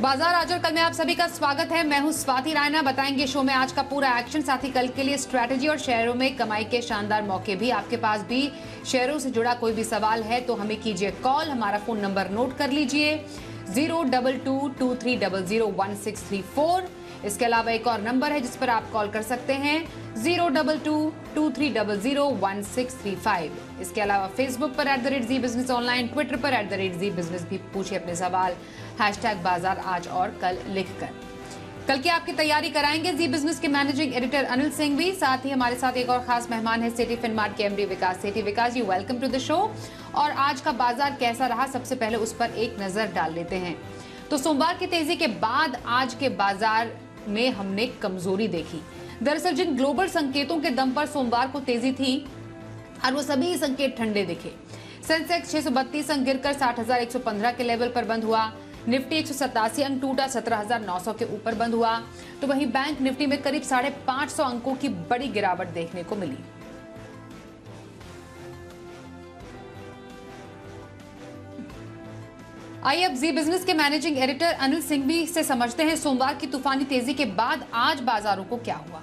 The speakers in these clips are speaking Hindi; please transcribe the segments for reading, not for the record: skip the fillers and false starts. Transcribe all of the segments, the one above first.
बाजार आज और कल में आप सभी का स्वागत है। मैं हूं स्वाति रायना। बताएंगे शो में आज का पूरा एक्शन, साथ ही कल के लिए स्ट्रैटेजी और शेयरों में कमाई के शानदार मौके भी। आपके पास भी शेयरों से जुड़ा कोई भी सवाल है तो हमें कीजिए कॉल। हमारा फोन नंबर नोट कर लीजिए 02223001634। इसके अलावा एक और नंबर है जिस पर आप कॉल कर सकते हैं 02223001635। इसके अलावा फेसबुक पर @ZBusiness ऑनलाइन, ट्विटर पर @ZBusiness भी पूछिए अपने सवाल #बाजार आज और कल लिखकर। कल की आपकी तैयारी कराएंगे जी बिजनेस के मैनेजिंग एडिटर अनिल सिंह भी। साथ ही हमारे साथ एक और खास मेहमान है सेठी फिनमार्ट के MD Vikas Sethi. Vikas ji, welcome to the show. और आज का बाजार कैसा रहा, सबसे पहले उस पर एक नजर डाल लेते हैं। तो सोमवार की तेजी के बाद आज के बाजार में हमने कमजोरी देखी। दरअसल जिन ग्लोबल संकेतों के दम पर सोमवार को तेजी थी और वो सभी संकेत ठंडे दिखे। सेंसेक्स 632 अंक गिरकर 60,115 के लेवल पर बंद हुआ। निफ्टी 187 अंक टूटा 17,900 के ऊपर बंद हुआ। तो वहीं बैंक निफ्टी में करीब 550 अंकों की बड़ी गिरावट देखने को मिली। आइए अब जी बिजनेस के मैनेजिंग एडिटर अनिल सिंघवी से समझते हैं सोमवार की तूफानी तेजी के बाद आज बाजारों को क्या हुआ।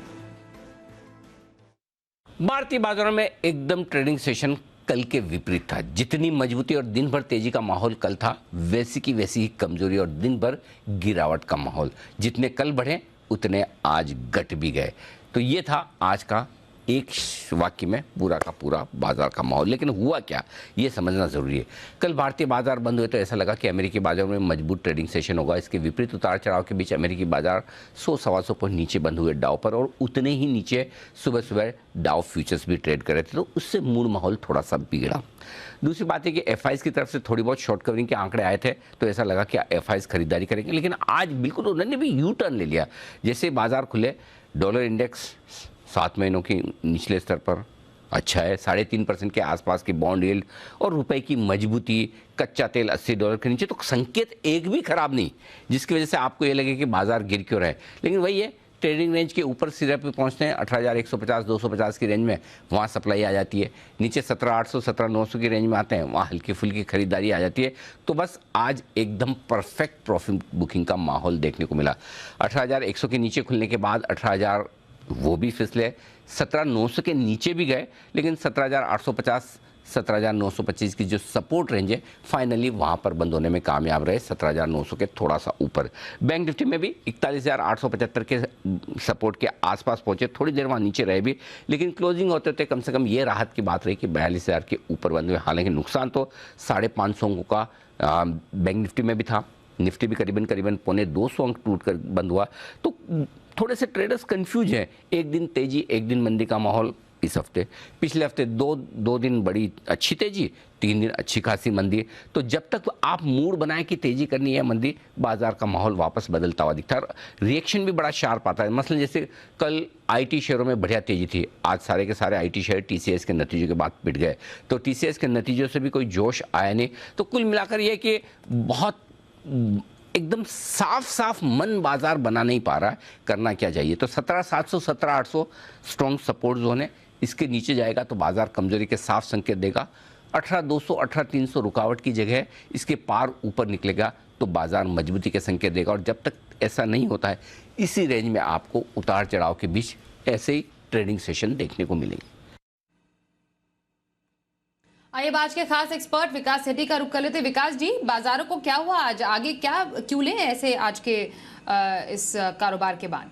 भारतीय बाजारों में एकदम ट्रेडिंग सेशन कल के विपरीत था। जितनी मजबूती और दिन भर तेजी का माहौल कल था, वैसी की वैसी ही कमजोरी और दिन भर गिरावट का माहौल। जितने कल बढ़े उतने आज घट भी गए। तो ये था आज का एक वाक्य में पूरा का पूरा बाजार का माहौल। लेकिन हुआ क्या, ये समझना जरूरी है। कल भारतीय बाजार बंद हुए तो ऐसा लगा कि अमेरिकी बाजार में मजबूत ट्रेडिंग सेशन होगा। इसके विपरीत उतार चढ़ाव के बीच अमेरिकी बाजार 100-125 पॉइंट नीचे बंद हुए डाउ पर, और उतने ही नीचे सुबह सुबह डाउ फ्यूचर्स भी ट्रेड कर रहे थे। तो उससे मूड माहौल थोड़ा सा बिगड़ा। दूसरी बात है कि एफआईज की तरफ से थोड़ी बहुत शॉर्ट कवरिंग के आंकड़े आए थे, तो ऐसा लगा कि एफआईज खरीदारी करेंगे। लेकिन आज बिल्कुल उन्होंने भी यू टर्न ले लिया। जैसे बाजार खुले, डॉलर इंडेक्स 7 महीनों की निचले स्तर पर अच्छा है, 3.5% के आसपास की बॉन्ड यील्ड और रुपए की मजबूती, कच्चा तेल $80 के नीचे, तो संकेत एक भी खराब नहीं जिसकी वजह से आपको ये लगे कि बाजार गिर क्यों रहा है। लेकिन वही है, ट्रेडिंग रेंज के ऊपर सिरे पे पहुंचते हैं 18,150-250 की रेंज में, वहाँ सप्लाई आ जाती है। नीचे 17,800 17,900 की रेंज में आते हैं, वहाँ हल्की फुल्की खरीदारी आ जाती है। तो बस आज एकदम परफेक्ट प्रॉफिट बुकिंग का माहौल देखने को मिला। 18,100 के नीचे खुलने के बाद 18,000 वो भी फिसले, 17,900 के नीचे भी गए, लेकिन 17,850 17,925 की जो सपोर्ट रेंज है फाइनली वहां पर बंद होने में कामयाब रहे, 17,900 के थोड़ा सा ऊपर। बैंक निफ्टी में भी 41,875 के सपोर्ट के आसपास पहुंचे, थोड़ी देर वहां नीचे रहे भी, लेकिन क्लोजिंग होते होते कम से कम ये राहत की बात रही कि 42,000 के ऊपर बंद हुए। हालांकि नुकसान तो 550 अंकों का बैंक निफ्टी में भी था। निफ्टी भी करीबन 250 अंक टूट कर बंद हुआ। तो थोड़े से ट्रेडर्स कंफ्यूज हैं, एक दिन तेजी एक दिन मंदी का माहौल इस हफ्ते। पिछले हफ्ते दो दिन बड़ी अच्छी तेजी, 3 दिन अच्छी खासी मंदी। तो जब तक आप मूड बनाए कि तेजी करनी है मंदी, बाजार का माहौल वापस बदलता हुआ दिखता है। रिएक्शन भी बड़ा शार्प आता है। मसलन जैसे कल आईटी शेयरों में बढ़िया तेजी थी, आज सारे के सारे आईटी शेयर टीसीएस के नतीजों के बाद पिट गए। तो टीसीएस के नतीजों से भी कोई जोश आया नहीं। तो कुल मिलाकर यह कि बहुत एकदम साफ मन बाजार बना नहीं पा रहा है, करना क्या चाहिए। तो 17,700 17,800 स्ट्रॉन्ग सपोर्ट जोन है, इसके नीचे जाएगा तो बाजार कमजोरी के साफ संकेत देगा। 18,200 18,300 रुकावट की जगह है, इसके पार ऊपर निकलेगा तो बाजार मजबूती के संकेत देगा। और जब तक ऐसा नहीं होता है, इसी रेंज में आपको उतार चढ़ाव के बीच ऐसे ही ट्रेडिंग सेशन देखने को मिलेंगे। आइए आज के खास एक्सपर्ट विकास सेठी का रुख कर लेते। विकास जी, बाजारों को क्या हुआ आज, आगे क्या क्यों ले ऐसे आज के इस कारोबार के बाद?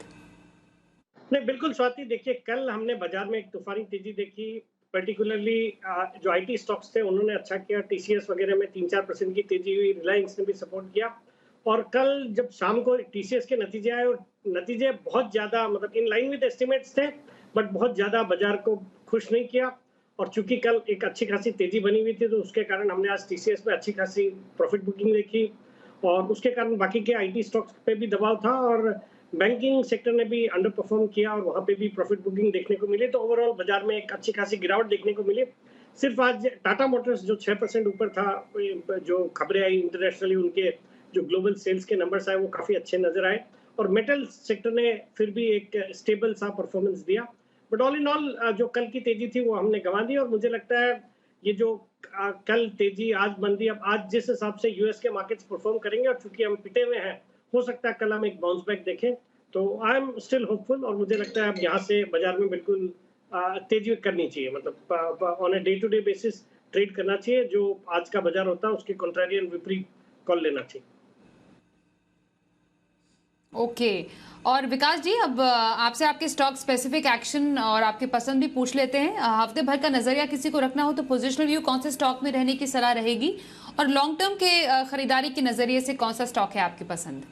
नहीं, बिल्कुल स्वाति, देखिए कल हमने बाजार में एक तूफानी तेजी देखी। पर्टिकुलरली जो आईटी स्टॉक्स थे उन्होंने अच्छा किया, टीसीएस वगैरह में 3-4% की तेजी हुई, रिलायंस ने भी सपोर्ट किया। और कल जब शाम को टीसीएस के नतीजे आए, और नतीजे बहुत ज्यादा मतलब इन लाइन विद एस्टिमेट्स थे, बट बहुत ज्यादा बाजार को खुश नहीं किया। और चूंकि कल एक अच्छी खासी तेजी बनी हुई थी, तो उसके कारण हमने आज टीसीएस पे अच्छी खासी प्रॉफिट बुकिंग देखी, और उसके कारण बाकी के आईटी स्टॉक्स पे भी दबाव था, और बैंकिंग सेक्टर ने भी अंडर परफॉर्म किया और वहां पे भी प्रॉफिट बुकिंग देखने को मिली। तो ओवरऑल बाजार में एक अच्छी खासी गिरावट देखने को मिली। सिर्फ आज टाटा मोटर्स जो 6% ऊपर था, जो खबरें आई इंटरनेशनली, उनके जो ग्लोबल सेल्स के नंबर्स आए वो काफी अच्छे नजर आए, और मेटल सेक्टर ने फिर भी एक स्टेबल सा परफॉर्मेंस दिया। बट ऑल इन ऑल जो कल की तेजी थी वो हमने गंवा दी। और मुझे लगता है ये जो कल तेजी आज मंदी, अब आज जिस हिसाब से यूएस के मार्केट्स परफॉर्म करेंगे, और चूंकि हम पिटे हुए हैं हो सकता है कल हम एक बाउंस बैक देखें। तो आई एम स्टिल होपफुल और मुझे लगता है अब यहाँ से बाजार में बिल्कुल तेजी करनी चाहिए, मतलब on a day to day basis trade करना चाहिए। जो आज का बाजार होता है उसके कॉन्ट्रेरियन विपरीत कॉल लेना चाहिए। ओके। और विकास जी, अब आपसे आपके स्टॉक स्पेसिफिक एक्शन और आपके पसंद भी पूछ लेते हैं। हफ्ते भर का नजरिया किसी को रखना हो तो पोजिशनल व्यू कौन से स्टॉक में रहने की सलाह रहेगी, और लॉन्ग टर्म के खरीदारी के नजरिए से कौन सा स्टॉक है आपकी पसंद?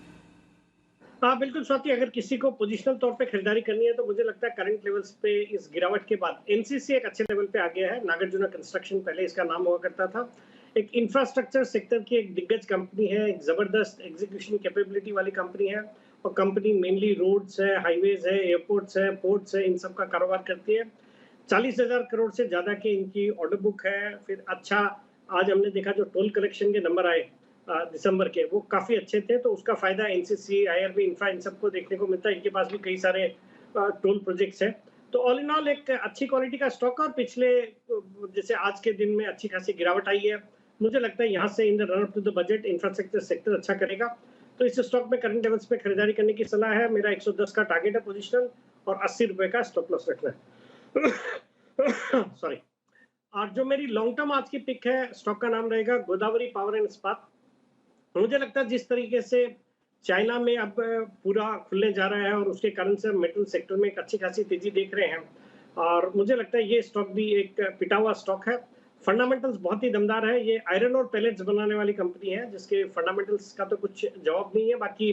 हाँ बिल्कुल स्वाति, अगर किसी को पोजिशनल तौर पे खरीदारी करनी है तो मुझे लगता है करंट लेवल्स पे इस गिरावट के बाद एनसीसी एक अच्छे लेवल पे आ गया है। नागार्जुना कंस्ट्रक्शन पहले इसका नाम हुआ करता था, एक इंफ्रास्ट्रक्चर सेक्टर की एक दिग्गज कंपनी है, एक जबरदस्त एग्जीक्यूशन कैपेबिलिटी वाली कंपनी है। और कंपनी मेनली रोड्स है, हाईवेज है, एयरपोर्ट्स है, पोर्ट्स है, इन सब का कारोबार करती है। 40,000 करोड़ से ज्यादा की इनकी ऑर्डर बुक है। फिर अच्छा, आज हमने देखा जो टोल कलेक्शन के नंबर आए दिसंबर के, वो काफी अच्छे थे, तो उसका फायदा एनसीसी, आईआरबी, इंफ्रा, इन सबको देखने को मिलता है। इनके पास भी कई सारे टोल प्रोजेक्ट्स हैं। तो ऑल इन ऑल एक अच्छी क्वालिटी का स्टॉक, और पिछले जैसे आज के दिन में अच्छी खासी गिरावट आई है। मुझे लगता है यहाँ से in the run up to the budget infrastructure sector अच्छा करेगा। तो इस स्टॉक में करंट लेवल्स पे खरीदारी करने की सलाह है। मेरा 110 का टारगेट है पोजिशनल, और 80 रुपए का स्टॉप लॉस रखना है। सॉरी। और जो मेरी लॉन्ग टर्म आज की पिक है, स्टॉक का नाम रहेगा गोदावरी पावर एंड इस्पात। मुझे लगता है जिस तरीके से चाइना में अब पूरा खुलने जा रहा है और उसके कारण से मेटल सेक्टर में एक अच्छी खासी तेजी देख रहे हैं, और मुझे लगता है ये स्टॉक भी एक पिटा हुआ स्टॉक है। फंडामेंटल्स बहुत ही दमदार है। ये आयरन और पैलेट्स बनाने वाली कंपनी है, जिसके फंडामेंटल्स का तो कुछ जवाब नहीं है। बाकी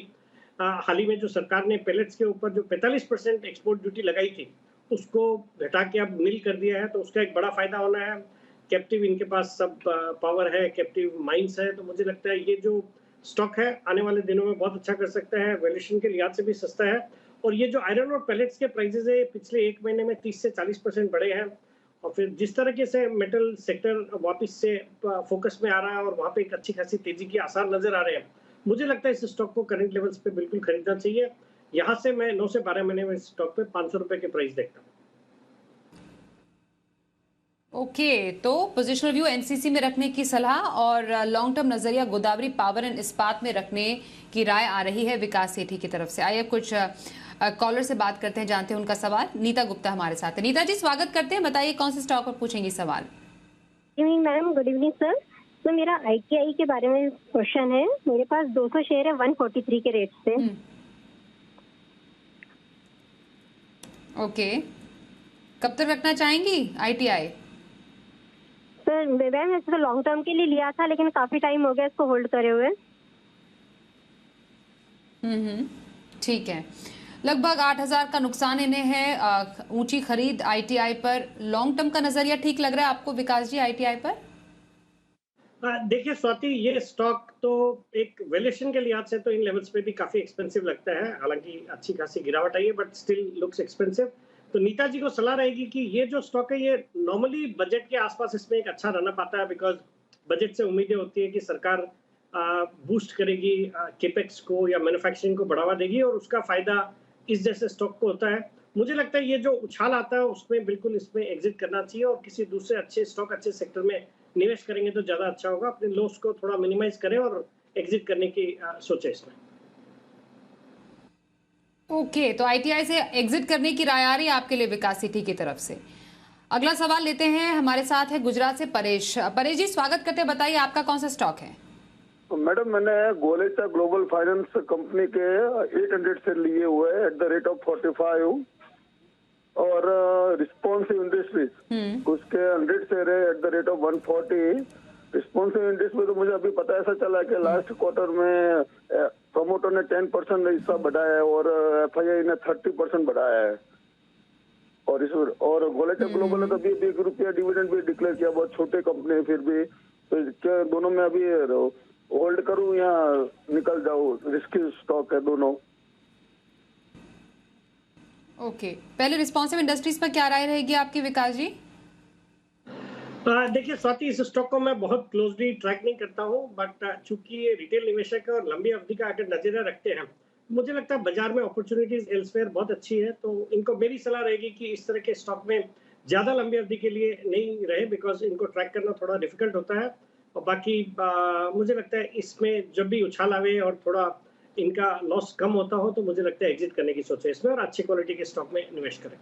हाल ही में जो सरकार ने पैलेट्स के ऊपर जो 45% एक्सपोर्ट ड्यूटी लगाई थी, उसको घटा के अब नील कर दिया है, तो उसका एक बड़ा फायदा होना है। कैप्टिव इनके पास सब पावर है, कैप्टिव माइंस है। तो मुझे लगता है ये जो स्टॉक है आने वाले दिनों में बहुत अच्छा कर सकता है। वैल्यूएशन के लिहाज से भी सस्ता है। और ये जो आयरन और पैलेट्स के प्राइसेस है, पिछले एक महीने में 30 से 40% बढ़े हैं। और फिर जिस तरीके से मेटल सेक्टर वापस से फोकस में आ रहा है और वहाँ पे एक अच्छी खासी तेजी के आसार नजर आ रहे हैं, मुझे लगता है इस स्टॉक को करंट लेवल्स पे बिल्कुल खरीदना चाहिए। यहाँ से मैं 9 से 12 महीने में इस स्टॉक पे 500 रुपए के प्राइस देखता हूँ। ओके, तो पोजिशनल व्यू एनसीसी में रखने की सलाह और लॉन्ग टर्म नजरिया गोदावरी पावर एंड इस्पात में रखने की राय आ रही है विकास सेठी की तरफ से। आइए कुछ कॉलर से बात करते हैं, जानते हैं उनका सवाल। नीता गुप्ता हमारे साथ है। नीता जी, स्वागत करते हैं, बताइए कौन से स्टॉक पर पूछेंगे सवाल? Madam good evening sir. तो मेरा आईटीआई के बारे में क्वेश्चन है। मेरे पास 200 शेयर है 143 के रेट से। ओके, कब तक रखना चाहेंगी आईटीआई? सर मैम इसको लॉन्ग टर्म के लिए लिया था, लेकिन काफी टाइम हो गया इसको होल्ड करे हुए। ठीक है, लगभग 8,000 का नुकसान इन्हें है। ऊंची खरीद आईटीआई पर। लॉन्ग टर्म का नजरिया ठीक लग रहा है आपको विकास जी आईटीआई पर? देखिए स्वाति, ये स्टॉक तो एक वैल्यूएशन के लिहाज से तो इन लेवल्स पे भी काफी एक्सपेंसिव लगता है। हालांकि अच्छी खासी गिरावट आई है, बट स्टिल लुक्स एक्सपेंसिव। तो नीता जी को सलाह रहेगी कि ये जो स्टॉक है, ये नॉर्मली बजट के आसपास इसमें एक अच्छा रनअप आता है, बिकॉज बजट से उम्मीदें होती है कि सरकार बूस्ट करेगी केपेक्स को या मैन्युफैक्चरिंग को बढ़ावा देगी, और उसका फायदा इस जैसे स्टॉक को होता है। मुझे लगता है ये जो उछाल आता है उसमें बिल्कुल इसमें एग्जिट करना चाहिए, और किसी दूसरे अच्छे स्टॉक, अच्छे सेक्टर में निवेश करेंगे तो ज्यादा अच्छा होगा। अपने लॉस को थोड़ा मिनिमाइज करें और एग्जिट करने की सोचे इसमें। ओके, तो आईटीआई से एग्जिट करने की राय आ रही है आपके लिए विकास सिटी की तरफ से। अगला सवाल लेते हैं, हमारे साथ है गुजरात से परेश। परेश जी, स्वागत करते हैं, बताइए आपका कौन सा स्टॉक है? मैडम, मैंने गोलेचा ग्लोबल फाइनेंस कंपनी के 800 से लिए हुए एट द रेट ऑफ 45, और रिस्पॉन्सिव इंडस्ट्रीज उसके 100 से रहे at the rate of 140। Responsive industries में तो मुझे अभी पता ऐसा चला कि लास्ट क्वार्टर में प्रमोटर ने 10% हिस्सा बढ़ाया है और एफआईआई ने 30% बढ़ाया है। और गोलेचा ग्लोबल ने तो अभी ₹1 डिविडेंड भी डिक्लेयर किया। बहुत छोटे कंपनी है, फिर भी तो क्या दोनों में अभी होल्ड करूं या निकल जाऊं? रिस्की स्टॉक है दोनों। ओके, पहले रिस्पॉन्सिव इंडस्ट्रीज पर क्या राय रहेगी आपकी विकास जी? देखिए स्वाति, इस स्टॉक को मैं बहुत क्लोजली ट्रैक नहीं करता हूं, बट चूंकि ये रिटेल निवेशक है और लंबी अवधि का अगर नजरिया रखते हैं, मुझे लगता है बाजार में अपॉर्चुनिटीज एल्सवेयर बहुत अच्छी है। तो इनको मेरी सलाह रहेगी कि इस तरह के स्टॉक में ज्यादा लंबी अवधि के लिए नहीं रहे, बिकॉज इनको ट्रैक करना थोड़ा डिफिकल्ट होता है। और बाकी मुझे लगता है इसमें जब भी उछाल आवे और थोड़ा इनका लॉस कम होता हो तो मुझे लगता है एग्जिट करने की सोचे इसमें और अच्छी क्वालिटी के स्टॉक में निवेश करें।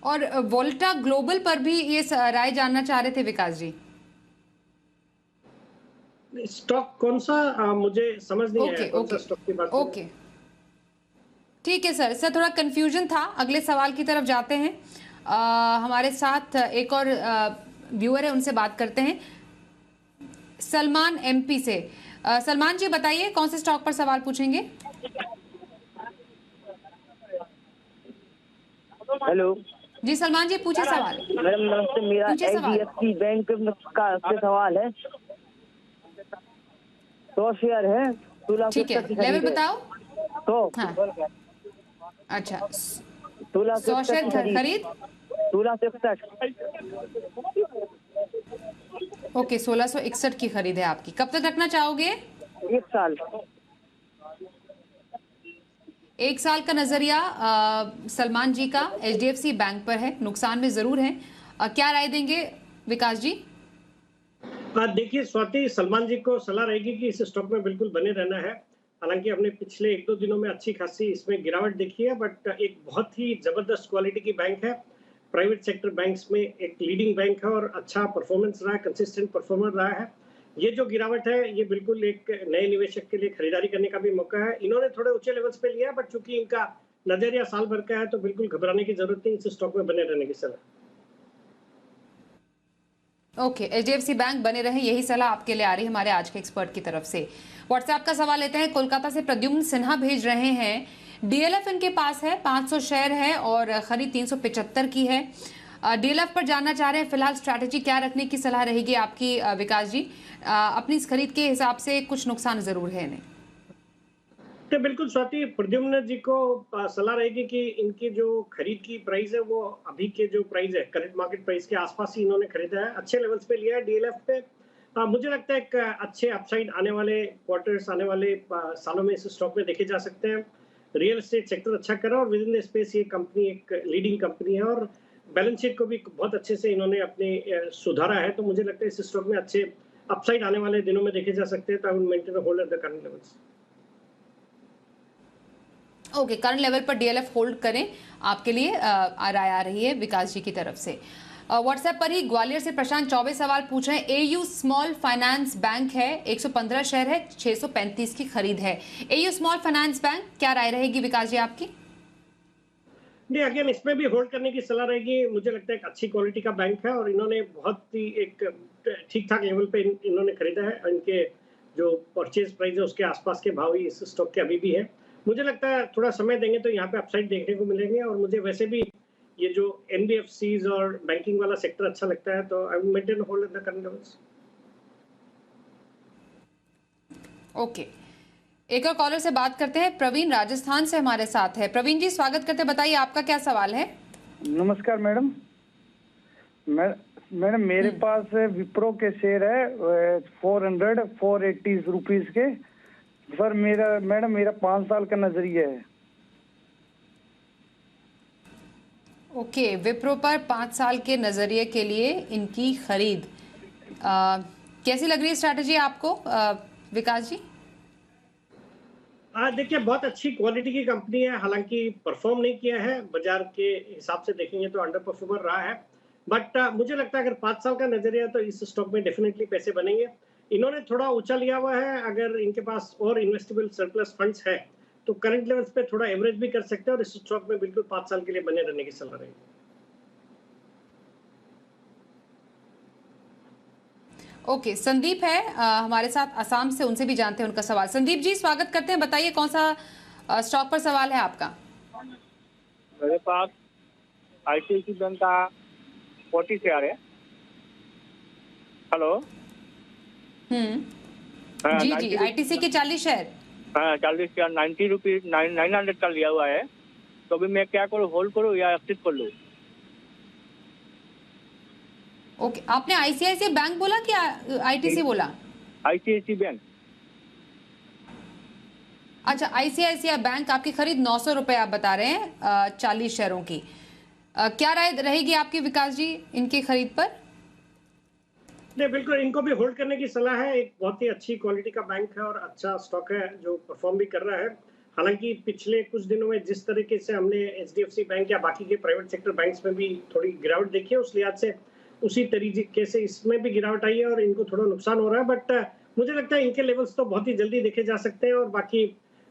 और वोल्टा ग्लोबल पर भी ये राय जानना चाह रहे थे विकास जी। स्टॉक कौन सा मुझे समझ नहीं आया, कौन सा स्टॉक की बात? ओके, ठीक है सर थोड़ा कंफ्यूजन था। अगले सवाल की तरफ जाते हैं। हमारे साथ एक और व्यूअर है, उनसे बात करते हैं। सलमान एमपी से। सलमान जी बताइए कौन से स्टॉक पर सवाल पूछेंगे? हेलो जी सलमान जी पूछिए सवाल। मैडम नमस्ते, मेरा HDFC बैंक का आपसे सवाल है। 100 शेयर है, 16 ठीक है, लेवल बताओ। तो हाँ, अच्छा 100 शेयर खरीद 1661। ओके, 1661 की खरीद है आपकी। कब तक रखना चाहोगे? 1 साल। 1 साल का नजरिया सलमान जी का HDFC बैंक पर है, नुकसान में जरूर है। क्या राय देंगे विकास जी? देखिए स्वाति, सलमान जी को सलाह रहेगी कि इस स्टॉक में बिल्कुल बने रहना है। हालांकि हमने पिछले 1-2 दिनों में अच्छी खासी इसमें गिरावट देखी है, बट एक बहुत ही जबरदस्त क्वालिटी की बैंक है। प्राइवेट सेक्टर बैंक्स में एक लीडिंग बैंक है और अच्छा परफॉर्मेंस रहा है, कंसिस्टेंट परफॉर्मर रहा है। ये जो गिरावट है ये बिल्कुल एक नए निवेशक के लिए खरीदारी करने का भी मौका है। इन्होंने थोड़े ऊंचे लेवल्स पे लिया, बट चूंकि इनका नजरिया साल भर का है तो बिल्कुल घबराने की जरूरत नहीं, इस स्टॉक में बने रहने की सलाह। ओके, HDFC बैंक बने रहे, यही सलाह आपके लिए आ रही है हमारे आज के एक्सपर्ट की तरफ से। व्हाट्सएप का सवाल लेते हैं। कोलकाता से प्रद्युम्न सिन्हा भेज रहे हैं, DLF इनके पास है, 500 शेयर है और खरीद 375 की है। DLF पर जानना चाह रहे हैं फिलहाल स्ट्रैटेजी क्या रखने की सलाह रहेगी आपकी विकास जी? अपनी इस खरीद के हिसाब से कुछ नुकसान जरूर है इन्हें। तो बिल्कुल स्वाति, प्रद्युम्न जी को सलाह रहेगी कि इनकी जो खरीद की प्राइस है वो अभी के जो प्राइस है करंट मार्केट प्राइस के आसपास ही इन्होंने खरीदा है, अच्छे लेवल्स पे लिया है DLF पे। मुझे लगता है एक अच्छे अपसाइड आने वाले क्वार्टर्स, आने वाले सालों में इस स्टॉक में देखे जा सकते हैं। रियल एस्टेट सेक्टर अच्छा कर रहा है और विद इन द स्पेस ये कंपनी एक लीडिंग कंपनी है और बैलेंस शीट को भी बहुत अच्छे से इन्होंने अपने सुधारा है। तो मुझे लगता है इस स्टॉक में अच्छे अपसाइड आने वाले दिनों में देखे जा सकते हैं। तो I will maintain the hold at the current levels. Okay, current level पर DLF होल्ड करें, आपके लिए राय आ रही है विकास जी की तरफ से। व्हाट्सएप पर ही ग्वालियर से प्रशांत चौबे सवाल पूछ रहे हैं। AU स्मॉल फाइनेंस बैंक है, 115 शेयर है, 635 की खरीद है। AU स्मॉल फाइनेंस बैंक, क्या राय रहेगी विकास जी आपकी? नहीं, अगेन इसमें भी होल्ड करने की सलाह रहेगी। मुझे लगता है एक अच्छी क्वालिटी का बैंक है और इन्होंने बहुत ही एक ठीक ठाक लेवल पे इन्होंने खरीदा है। इनके जो परचेज प्राइस है उसके आसपास के भाव ही इस स्टॉक के अभी भी है। मुझे लगता है थोड़ा समय देंगे तो यहाँ पे अपसाइड देखने को मिलेंगे और मुझे वैसे भी ये जो NBFCs और बैंकिंग वाला सेक्टर अच्छा लगता है। तो I will maintain hold at the current levels. Okay, एक और कॉलर से बात करते हैं। प्रवीण राजस्थान से हमारे साथ है। प्रवीण जी स्वागत करते हैं, बताइए आपका क्या सवाल है? नमस्कार मैडम। मैडम मेरे पास विप्रो के शेयर है 480 रुपीज के। सर मेरा 5 साल का नजरिया है। ओके, विप्रो पर 5 साल के नजरिए के लिए इनकी खरीद कैसी लग रही है स्ट्रैटेजी आपको विकास जी? देखिए बहुत अच्छी क्वालिटी की कंपनी है, हालांकि परफॉर्म नहीं किया है, बाजार के हिसाब से देखेंगे तो अंडर परफॉर्मर रहा है। बट मुझे लगता है अगर 5 साल का नजरिया तो इस स्टॉक में डेफिनेटली पैसे बनेंगे। इन्होंने थोड़ा ऊंचा लिया हुआ है, अगर इनके पास और इन्वेस्टेबल सरप्लस फंड्स है तो करंट लेवल्स पे थोड़ा एवरेज भी कर सकते हैं और इस स्टॉक में बिल्कुल 5 साल के लिए बने रहने की सलाह रहेगी। ओके, संदीप है हमारे साथ असम से, उनसे भी जानते हैं उनका सवाल। संदीप जी स्वागत करते हैं, बताइए कौन सा स्टॉक पर सवाल है आपका? मेरे पास ICICI बैंक का 40 शेयर है। हेलो। जी जी, ITC के 40 शेयर। हाँ 40 शेयर 90 रुपीज 900 का लिया हुआ है। तो अभी मैं क्या करूँ, होल्ड करूँ या एक्सिट कर लूँ? ओके, आपने ICICI बैंक बोला कि ITC बोला? ICICI bank. अच्छा, ICICI बैंक आपकी खरीद 900 रुपए आप बता रहे हैं 40 शेयरों की। क्या राय रहेगी आपकी विकास जी इनकी खरीद पर? नहीं, बिल्कुल इनको भी होल्ड करने की सलाह है। एक बहुत ही अच्छी क्वालिटी का बैंक है और अच्छा स्टॉक है जो परफॉर्म भी कर रहा है। हालांकि पिछले कुछ दिनों में जिस तरीके से हमने एचडीएफसी बैंक या बाकी के प्राइवेट सेक्टर बैंक्स में भी थोड़ी गिरावट देखी है, उस लिहाज से उसी तरीके से इसमें भी गिरावट आई है और इनको थोड़ा नुकसान हो रहा है। बट मुझे लगता है इनके लेवल्स तो बहुत ही जल्दी देखे जा सकते हैं और बाकी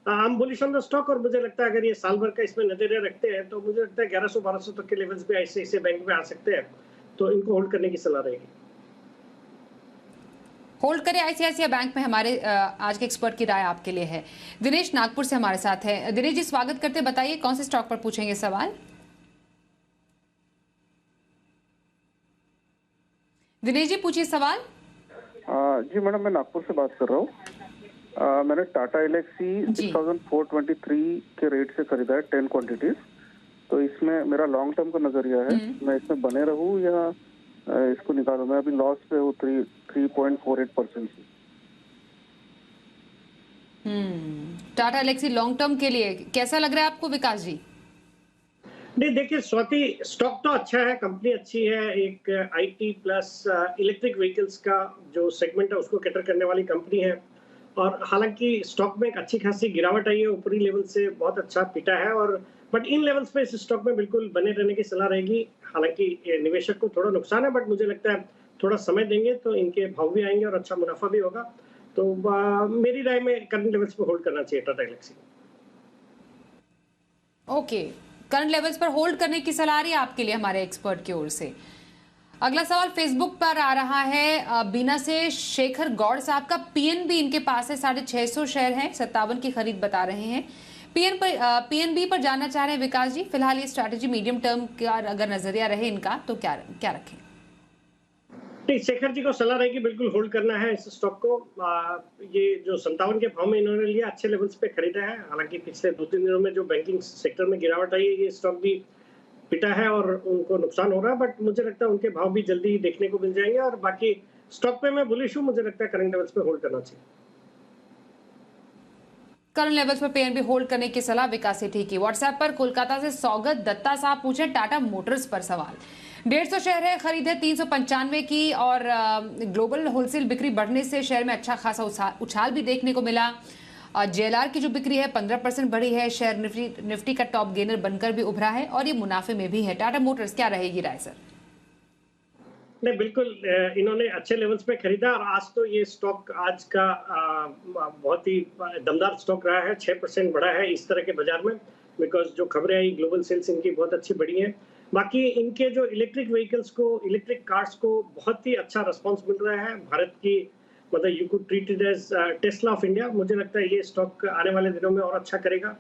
हम बुलिश ऑन द स्टॉक। और मुझे लगता है अगर ये साल भर का इसमें नजरिया रखते हैं तो मुझे लगता है 1100-1200 तक के लेवल्स भी ऐसे बैंक में आ सकते हैं, तो इनको होल्ड करने की सलाह रहेगी। होल्ड करें आईसीआईसीआई बैंक में। हमारे आज के एक्सपर्ट की राय आपके लिए है। दिनेश नागपुर से हमारे साथ है। दिनेश जी स्वागत करते हैं, बताइए कौन से स्टॉक पर पूछेंगे सवाल। दिनेश जी पूछिए सवाल। जी मैडम, मैं नागपुर से बात कर रहा हूँ। मैंने टाटा एलेक्सी 6423 के रेट से खरीदा है 10 क्वांटिटीज। तो इसमें मेरा लॉन्ग टर्म का नजरिया है, मैं इसमें बने रहूं या इसको निकालूं। मैं अभी लॉस पे हूँ 3.48% से। टाटा एलेक्सी लॉन्ग टर्म के लिए कैसा लग रहा है आपको विकास जी? नहीं देखिए स्वाति, स्टॉक तो अच्छा है, कंपनी अच्छी है। एक आईटी प्लस इलेक्ट्रिक व्हीकल्स का जो सेगमेंट है उसको कैटर करने वाली कंपनी है। और हालांकि स्टॉक में एक अच्छी खासी गिरावट आई है, ऊपरी लेवल से बहुत अच्छा पिटा है। और बट इन लेवल्स पे इस स्टॉक में बिल्कुल बने रहने की सलाह रहेगी। हालांकि निवेशक को थोड़ा नुकसान है, बट मुझे लगता है थोड़ा समय देंगे तो इनके भाव भी आएंगे और अच्छा मुनाफा भी होगा। तो मेरी राय में करंट लेवल्स पे होल्ड करना चाहिए Tata Elxsi. Okay, current levels पर होल्ड करने की सलाह रही है आपके लिए हमारे एक्सपर्ट की ओर से। अगला सवाल फेसबुक पर आ रहा है बीना से शेखर गौड़ साहब का। पीएनबी इनके पास है, 650 शेयर है, 57 की खरीद बता रहे हैं। पीएनबी पर जानना चाह रहे हैं विकास जी, फिलहाल ये स्ट्रैटेजी मीडियम टर्म का अगर नजरिया रहे इनका तो क्या रखें? नहीं, शेखर जी को सलाह रहेगी बिल्कुल होल्ड करना है इस स्टॉक को। ये जो 57 के भाव में इन्होंने लिया, अच्छे लेवल्स पे खरीदा है। हालांकि पिछले 2-3 दिनों में जो बैंकिंग सेक्टर में गिरावट आई है, ये स्टॉक भी पिटा है और उनको नुकसान हो रहा है। बट मुझे लगता है उनके भाव भी जल्दी देखने को मिल जाएंगे। और बाकी स्टॉक पे मैं बुलिश हूँ, मुझे लगता है करंट लेवल्स पे होल्ड करना चाहिए। करंट लेवल्स पर पीएनबी होल्ड करने की सलाह विकास सेठी की। व्हाट्सएप पर कोलकाता से सौगत दत्ता साहब पूछे टाटा मोटर्स पर सवाल। 150 शेयर है, खरीद है 395 की और ग्लोबल होलसेल बिक्री बढ़ने से शेयर में अच्छा खासा उछाल भी देखने को मिला। जेएलआर की जो बिक्री है 15% बढ़ी है। शेयर निफ्टी का टॉप गेनर बनकर भी उभरा है और ये मुनाफे में भी है। टाटा मोटर्स क्या रहेगी राय सर? नहीं बिल्कुल, इन्होंने अच्छे लेवल्स पे खरीदा और आज तो ये स्टॉक आज का बहुत ही दमदार स्टॉक रहा है। 6% बढ़ा है इस तरह के बाजार में, बिकॉज जो खबरें आई ग्लोबल सेल्स इनकी बहुत अच्छी बढ़ी है। बाकी इनके जो इलेक्ट्रिक व्हीकल्स को, इलेक्ट्रिक कार्स को बहुत ही अच्छा रिस्पॉन्स मिल रहा है। भारत की मतलब you could treat it as Tesla of India. मुझे लगता है ये स्टॉक आने वाले दिनों में और अच्छा करेगा।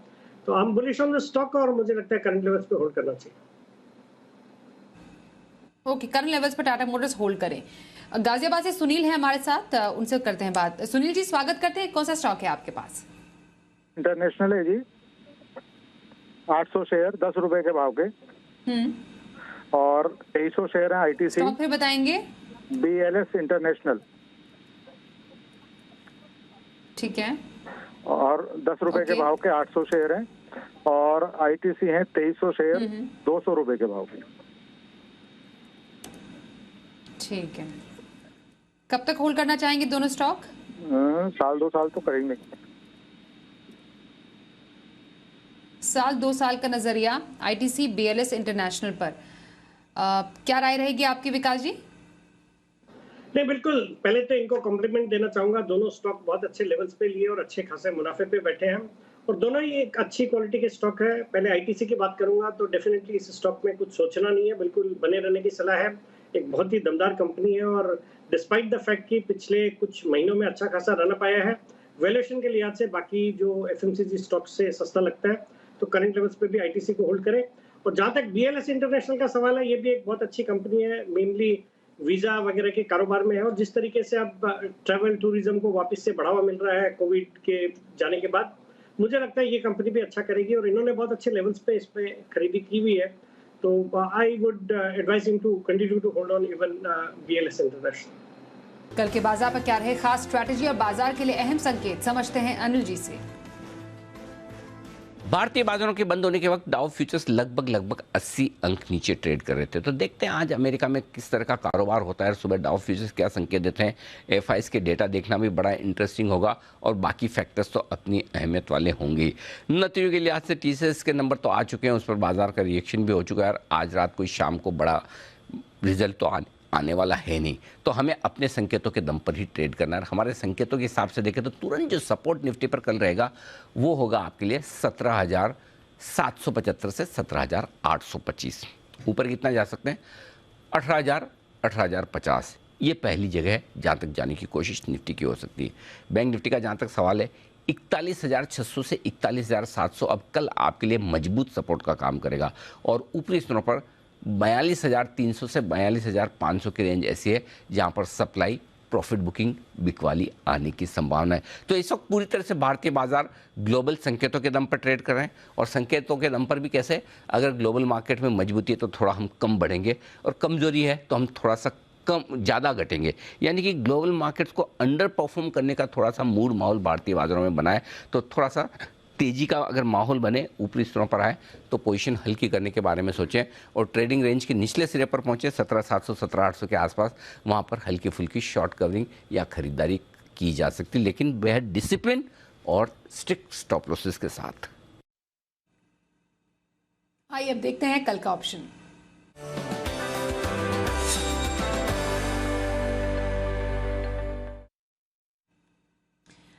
तो हम बुलिश ऑन द स्टॉक और मुझे लगता है करंट लेवल्स पे होल्ड करना चाहिए। ओके, करंट लेवल्स पर टाटा मोटर्स होल्ड करें। गाजियाबाद से सुनील है हमारे साथ, उनसे करते हैं बात। सुनील जी स्वागत करते हैं, कौन सा स्टॉक है आपके पास? इंटरनेशनल है जी, 800 शेयर 10 रुपए के भाव के और 2300 शेयर है आईटीसी। स्टॉक फिर बताएंगे। बीएलएस इंटरनेशनल, ठीक है, और 10 रुपए के भाव के 800 शेयर हैं और आईटीसी हैं 2300 शेयर 200 रुपए के भाव के। ठीक है, कब तक होल्ड करना चाहेंगे दोनों स्टॉक? साल 2 साल तो करेंगे। साल 2 साल का नजरिया आईटीसी बीएलएस इंटरनेशनल पर क्या राय रहेगी आपकी विकास जी? नहीं बिल्कुल, पहले तो इनको कॉम्प्लीमेंट देना चाहूंगा। दोनों स्टॉक बहुत अच्छे लेवल्स पे लिए और अच्छे खासे मुनाफे पे बैठे हैं और दोनों ही एक अच्छी क्वालिटी के स्टॉक है। पहले आईटीसी की बात करूंगा तो डेफिनेटली इस स्टॉक में कुछ सोचना नहीं है, बिल्कुल बने रहने की सलाह है। एक बहुत ही दमदार कंपनी है और डिस्पाइट द फैक्ट कि पिछले कुछ महीनों में अच्छा खासा रन अप आया है, वैल्यूएशन के लिहाज से बाकी जो एफएमसीजी स्टॉक से सस्ता लगता है, तो करंट लेवल्स पे भी आईटीसी को होल्ड करें। और जहां तक बीएलएस इंटरनेशनल का सवाल है, ये भी एक बहुत अच्छी कंपनी है, मेनली वीजा वगैरह के कारोबार में है। और जिस तरीके से अब ट्रैवल टूरिज्म को वापस से बढ़ावा मिल रहा है कोविड के जाने के बाद, मुझे लगता है ये कंपनी भी अच्छा करेगी और इन्होंने बहुत अच्छे लेवल्स पे इस पे खरीदी की हुई है। तो I would advise him to continue to hold on even BLS International. कल के बाजार पर क्या रहे खास स्ट्रैटेजी और बाजार के लिए अहम संकेत, समझते हैं अनिल जी से। भारतीय बाजारों के बंद होने के वक्त डाउ फ्यूचर्स लगभग 80 अंक नीचे ट्रेड कर रहे थे। तो देखते हैं आज अमेरिका में किस तरह का कारोबार होता है और सुबह डाउ फ्यूचर्स क्या संकेत देते हैं। एफआईएस के डेटा देखना भी बड़ा इंटरेस्टिंग होगा और बाकी फैक्टर्स तो अपनी अहमियत वाले होंगे। नतीजों के लिहाज से टीसीएस के नंबर तो आ चुके हैं, उस पर बाजार का रिएक्शन भी हो चुका है और आज रात कोई शाम को बड़ा रिजल्ट तो आने वाला है नहीं। तो हमें अपने संकेतों के दम पर ही ट्रेड करना है। हमारे संकेतों के हिसाब से देखें तो तुरंत जो सपोर्ट निफ्टी पर कल रहेगा वो होगा आपके लिए 17,775 से 17,825। ऊपर कितना जा सकते हैं? 18,000, 18,050। ये पहली जगह है जहाँ तक जाने की कोशिश निफ्टी की हो सकती है। बैंक निफ्टी का जहाँ तक सवाल है 41,600 से 41,700 अब कल आपके लिए मजबूत सपोर्ट का काम करेगा और ऊपरी स्तरों पर 42,300 से 42,500 की रेंज ऐसी है जहां पर सप्लाई प्रॉफिट बुकिंग बिकवाली आने की संभावना है। तो इस वक्त पूरी तरह से भारतीय बाजार ग्लोबल संकेतों के दम पर ट्रेड कर रहे हैं और संकेतों के दम पर भी कैसे, अगर ग्लोबल मार्केट में मजबूती है तो थोड़ा हम कम बढ़ेंगे और कमजोरी है तो हम थोड़ा सा कम ज़्यादा घटेंगे। यानी कि ग्लोबल मार्केट्स को अंडर परफॉर्म करने का थोड़ा सा मूड माहौल भारतीय बाजारों में बना है। तो थोड़ा सा तेजी का अगर माहौल बने, ऊपरी स्तरों पर आए तो पोजीशन हल्की करने के बारे में सोचें और ट्रेडिंग रेंज के निचले सिरे पर पहुंचे 17,700 17,800 के आसपास, वहां पर हल्की फुल्की शॉर्ट कवरिंग या खरीदारी की जा सकती, लेकिन बेहद डिसिप्लिन और स्ट्रिक्ट स्टॉप लॉसेस के साथ। आइए अब देखते हैं कल का ऑप्शन।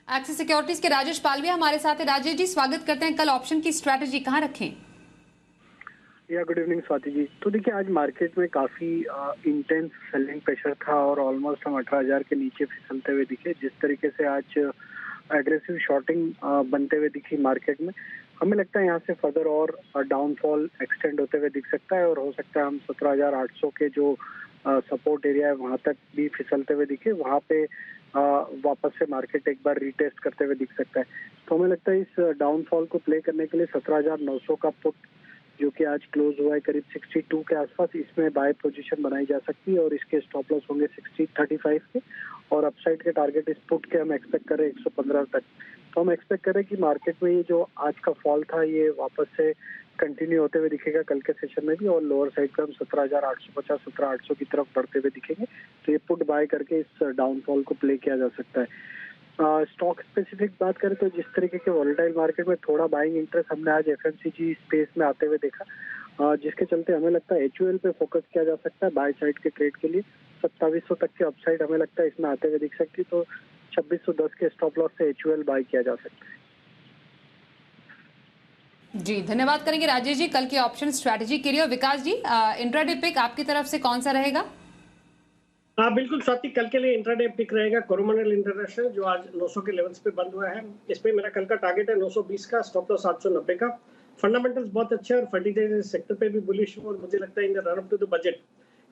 एक्सिस सिक्योरिटीज के राजेश पालविया हमारे साथ है। राजेश जी, स्वागत करते हैं। कल ऑप्शन की स्ट्रैटेजी कहां रखें? या गुड इवनिंग स्वाति जी। तो देखिए आज मार्केट में काफी इंटेंस सेलिंग प्रेशर था और ऑलमोस्ट हम 18,000 के नीचे फिसलते हुए दिखे। जिस तरीके से आज एग्रेसिव शॉर्टिंग बनते हुए दिखी मार्केट में, हमें लगता है यहाँ से फर्दर और डाउनफॉल एक्सटेंड होते हुए दिख सकता है और हो सकता है हम 17,800 के जो सपोर्ट एरिया है वहां तक भी फिसलते हुए दिखे। वहां पे वापस से मार्केट एक बार रीटेस्ट करते हुए दिख सकता है। तो हमें लगता है इस डाउनफॉल को प्ले करने के लिए 17,900 का पुट जो कि आज क्लोज हुआ है करीब 62 के आसपास, इसमें बाय पोजीशन बनाई जा सकती है और इसके स्टॉप लॉस होंगे 35 के और अपसाइड के टारगेट इस पुट के हम एक्सपेक्ट कर रहे हैं 115 तक। तो हम एक्सपेक्ट कर रहे हैं कि मार्केट में ये जो आज का फॉल था ये वापस से कंटिन्यू होते हुए दिखेगा कल के सेशन में भी और लोअर साइड पे हम 17,850 17,800 की तरफ बढ़ते हुए दिखेंगे। तो ये पुट बाय करके इस डाउनफॉल को प्ले किया जा सकता है। स्टॉक स्पेसिफिक बात करें तो जिस तरीके के वॉलेटाइल मार्केट में थोड़ा बाइंग इंटरेस्ट हमने आज एफएमसीजी स्पेस में आते हुए देखा, जिसके चलते हमें लगता है एचयूएल पे फोकस किया जा सकता है बाय साइड के ट्रेड के लिए। 2700 तक के अपसाइड हमें लगता है इसमें आते हुए दिख सकती है, तो 2610 के स्टॉप लॉस से एचयूएल बाय किया जा सकता है। जी धन्यवाद करेंगे राजेश जी कल की ऑप्शन स्ट्रैटेजी के लिए। और विकास जी, इंट्राडे पिक आपकी तरफ से कौन सा रहेगा? हाँ बिल्कुल स्वाति, कल के लिए इंट्राडे पिक रहेगा कोरोमंडल इंटरनेशनल जो आज 900 के लेवल्स पे बंद हुआ है। इसमें मेरा कल का टारगेट है 920 का, स्टॉप लॉस 790 का। फंडामेंटल्स बहुत अच्छे और फर्टिलाइजर सेक्टर पे भी बुलिश हूँ और मुझे लगता है in the run up to the budget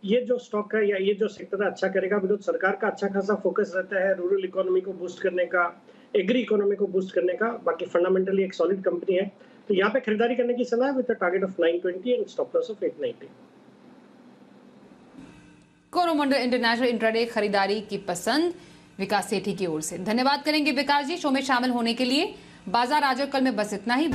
ये जो स्टॉक है या ये जो सेक्टर है अच्छा करेगा। बिकॉज सरकार का अच्छा खासा फोकस रहता है रूरल इकोनॉमी को बूस्ट करने का, एग्री इकोनॉमी को बूस्ट करने का। बाकी फंडामेंटली एक सॉलिड कंपनी है, तो यहाँ पे खरीदारी करने की सलाह with target of 920 and stop loss of 890। Coromandel international intraday खरीदारी की पसंद विकास सेठी की ओर से। धन्यवाद करेंगे विकास जी शो में शामिल होने के लिए। बाजार आज और कल में बस इतना ही।